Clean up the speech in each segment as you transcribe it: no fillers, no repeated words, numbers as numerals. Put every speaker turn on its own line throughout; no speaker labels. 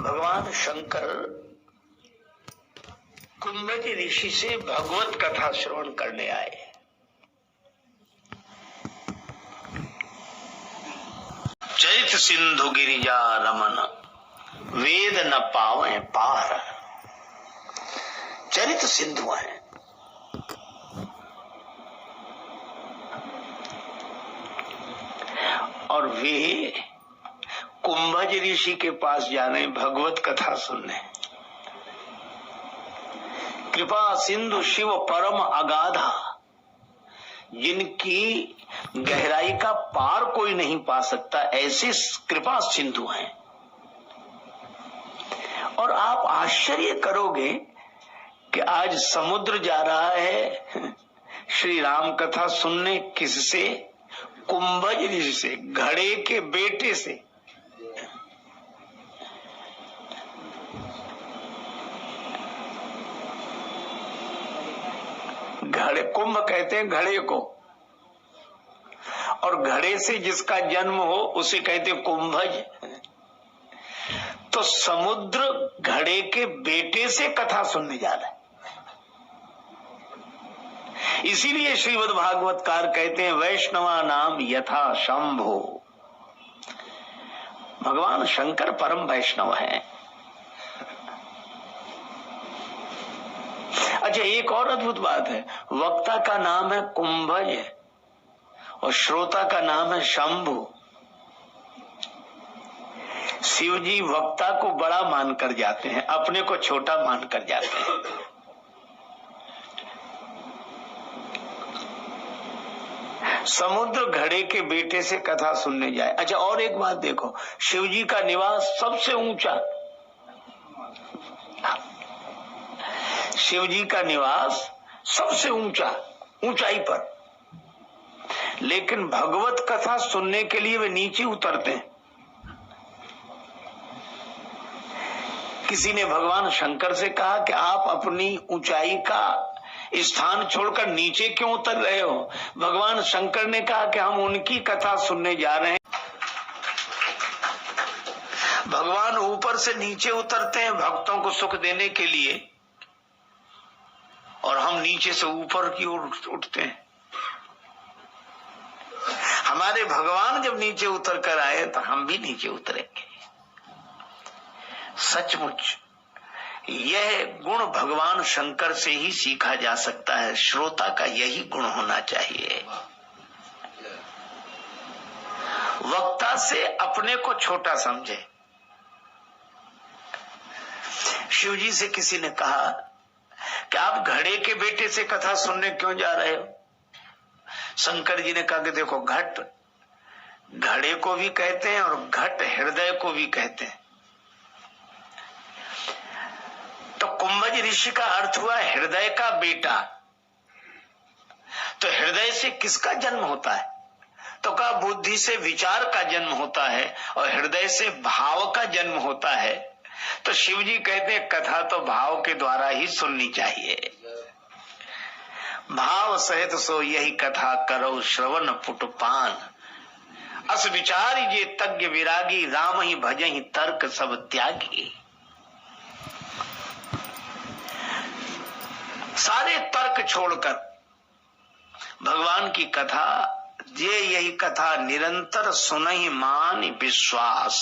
भगवान शंकर कुंभज ऋषि से भगवत कथा श्रवण करने आए। चरित सिंधु गिरिजा रमन वेद न पावे पार। चरित सिंधु है, और वे कुंभज ऋषि के पास जा रहे भगवत कथा सुनने। कृपा सिंधु शिव परम अगाधा, जिनकी गहराई का पार कोई नहीं पा सकता, ऐसे कृपा सिंधु हैं। और आप आश्चर्य करोगे कि आज समुद्र जा रहा है श्री राम कथा सुनने। किससे? कुंभज ऋषि से, घड़े के बेटे से। घड़े, कुंभ कहते हैं घड़े को, और घड़े से जिसका जन्म हो उसे कहते कुंभज। तो समुद्र घड़े के बेटे से कथा सुनने जा रहा है। इसीलिए श्रीमद् भागवतकार कहते हैं वैष्णवा नाम यथा शंभो। भगवान शंकर परम वैष्णव है। अच्छा, एक और अद्भुत बात है, वक्ता का नाम है कुंभज और श्रोता का नाम है शंभु। शिव जी वक्ता को बड़ा मानकर जाते हैं, अपने को छोटा मानकर जाते हैं। समुद्र घड़े के बेटे से कथा सुनने जाए। अच्छा, और एक बात देखो, शिव जी का निवास सबसे ऊंचा, शिव जी का निवास सबसे ऊंचा, ऊंचाई पर, लेकिन भगवत कथा सुनने के लिए वे नीचे उतरते हैं। किसी ने भगवान शंकर से कहा कि आप अपनी ऊंचाई का स्थान छोड़कर नीचे क्यों उतर रहे हो? भगवान शंकर ने कहा कि हम उनकी कथा सुनने जा रहे हैं। भगवान ऊपर से नीचे उतरते हैं भक्तों को सुख देने के लिए, और हम नीचे से ऊपर की ओर उठते हैं। हमारे भगवान जब नीचे उतर कर आए तो हम भी नीचे उतरेंगे। सचमुच यह गुण भगवान शंकर से ही सीखा जा सकता है। श्रोता का यही गुण होना चाहिए, वक्ता से अपने को छोटा समझे। शिव जी से किसी ने कहा कि आप घड़े के बेटे से कथा सुनने क्यों जा रहे हो? शंकर जी ने कहा कि देखो, घट घड़े को भी कहते हैं और घट हृदय को भी कहते हैं। तो कुंभज ऋषि का अर्थ हुआ हृदय का बेटा। तो हृदय से किसका जन्म होता है? तो कहा बुद्धि से विचार का जन्म होता है और हृदय से भाव का जन्म होता है। तो शिव जी कहते हैं कथा तो भाव के द्वारा ही सुननी चाहिए। भाव सहित सो यही कथा करो श्रवण पुटपान। अस विचारी जे तज्ञ विरागी, राम ही भजहि तर्क सब त्यागी। सारे तर्क छोड़कर भगवान की कथा, जे यही कथा निरंतर सुनहि मान विश्वास।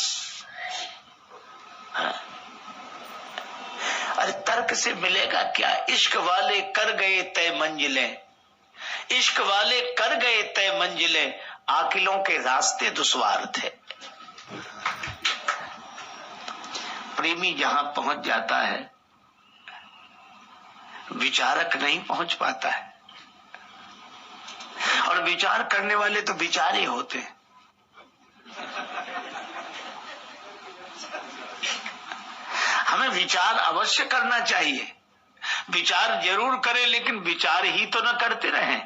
अरे तर्क से मिलेगा क्या? इश्क वाले कर गए तय मंजिलें, इश्क वाले कर गए तय मंजिलें, आकिलों के रास्ते दुश्वार थे। प्रेमी जहां पहुंच जाता है विचारक नहीं पहुंच पाता है, और विचार करने वाले तो विचारे होते हैं। हमें विचार अवश्य करना चाहिए, विचार जरूर करें, लेकिन विचार ही तो न करते रहें।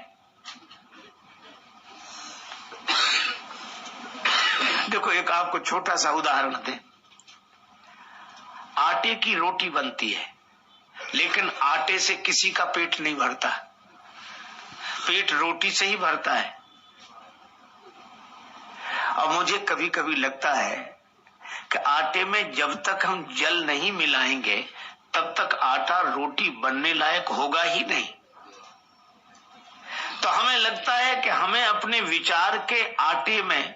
देखो, एक आपको छोटा सा उदाहरण दें। आटे की रोटी बनती है, लेकिन आटे से किसी का पेट नहीं भरता, पेट रोटी से ही भरता है। और मुझे कभी कभी लगता है कि आटे में जब तक हम जल नहीं मिलाएंगे तब तक आटा रोटी बनने लायक होगा ही नहीं। तो हमें लगता है कि हमें अपने विचार के आटे में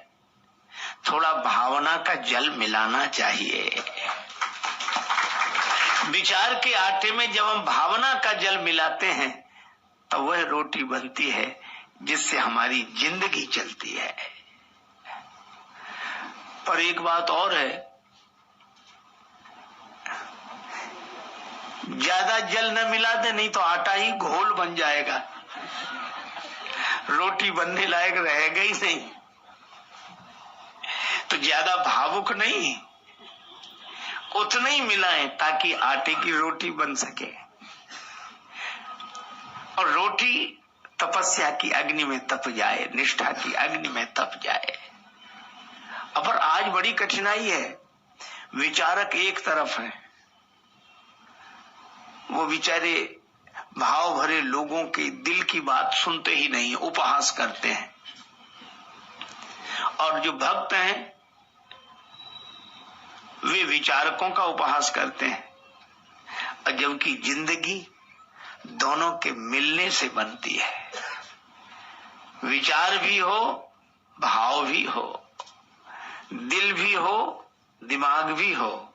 थोड़ा भावना का जल मिलाना चाहिए। विचार के आटे में जब हम भावना का जल मिलाते हैं तो वह रोटी बनती है जिससे हमारी जिंदगी चलती है। पर एक बात और है, ज्यादा जल न मिला दे, नहीं तो आटा ही घोल बन जाएगा, रोटी बनने लायक रहेगा ही नहीं। तो ज्यादा भावुक नहीं, उतना ही मिलाएं ताकि आटे की रोटी बन सके। और रोटी तपस्या की अग्नि में तप जाए, निष्ठा की अग्नि में तप जाए। पर आज बड़ी कठिनाई है, विचारक एक तरफ है, वो बेचारे भाव भरे लोगों के दिल की बात सुनते ही नहीं, उपहास करते हैं। और जो भक्त हैं वे विचारकों का उपहास करते हैं, और जबकि जिंदगी दोनों के मिलने से बनती है। विचार भी हो, भाव भी हो, दिल भी हो, दिमाग भी हो,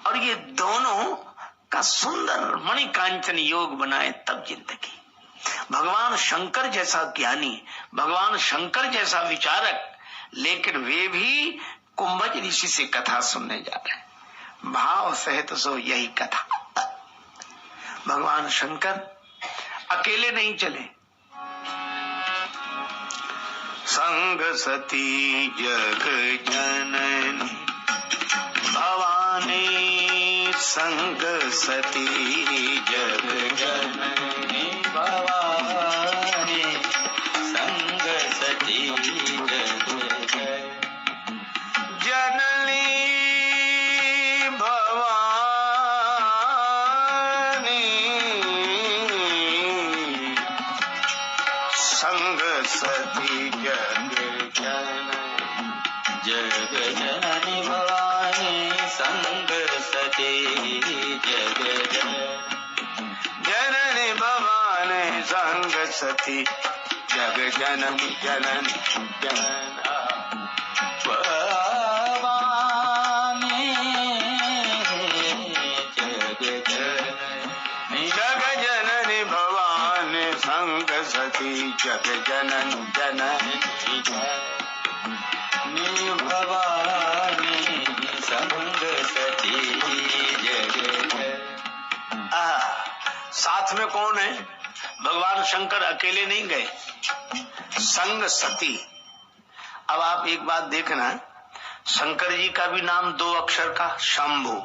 और ये दोनों का सुंदर मणिकांचन योग बनाए तब जिंदगी। भगवान शंकर जैसा ज्ञानी, भगवान शंकर जैसा विचारक, लेकिन वे भी कुंभज ऋषि से कथा सुनने जा रहे हैं। भाव सहित सो यही कथा। भगवान शंकर अकेले नहीं चले, संग सती जग जननी भवानी, संग सती जग जननी भवानी, संग सती जग जननी भवानी, संग सती जग जननी, जग जननी भवानी, संग सती जग जननी भवानी, संग सती जग जननी, जननी सती जग जननी, जननी भवानी, संग सती जग। साथ में कौन है? भगवान शंकर अकेले नहीं गए, संग सती। अब आप एक बात देखना, शंकर जी का भी नाम 2 अक्षर का शंभु,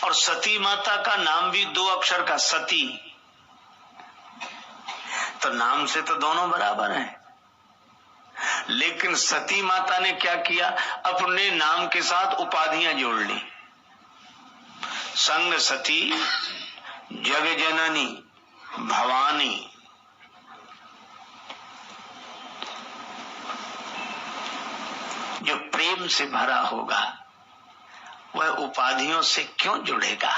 और सती माता का नाम भी 2 अक्षर का सती। तो नाम से तो दोनों बराबर हैं, लेकिन सती माता ने क्या किया, अपने नाम के साथ उपाधियां जोड़ ली। संग सती जग जननी भवानी। जो प्रेम से भरा होगा वह उपाधियों से क्यों जुड़ेगा?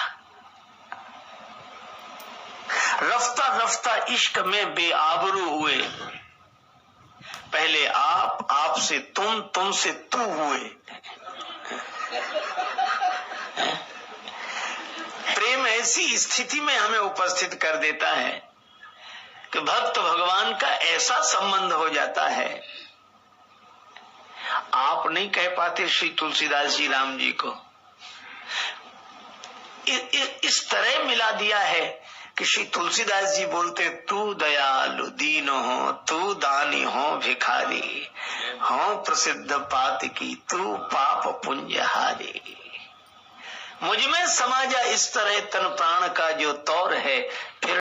रफ्ता रफ्ता इश्क में बेआबरू हुए, पहले आप से तुम, तुम से तू हुए। प्रेम ऐसी स्थिति में हमें उपस्थित कर देता है कि भक्त भगवान का ऐसा संबंध हो जाता है। आप नहीं कह पाते श्री तुलसीदास जी राम जी को, इस तरह मिला दिया है कि श्री तुलसीदास जी बोलते, तू दयालु दीन हो, तू दानी हो भिखारी, हो प्रसिद्ध पातकी, तू पाप पुंजहारी। मुझ में समा जा इस तरह तन प्राण का जो तौर है, फिर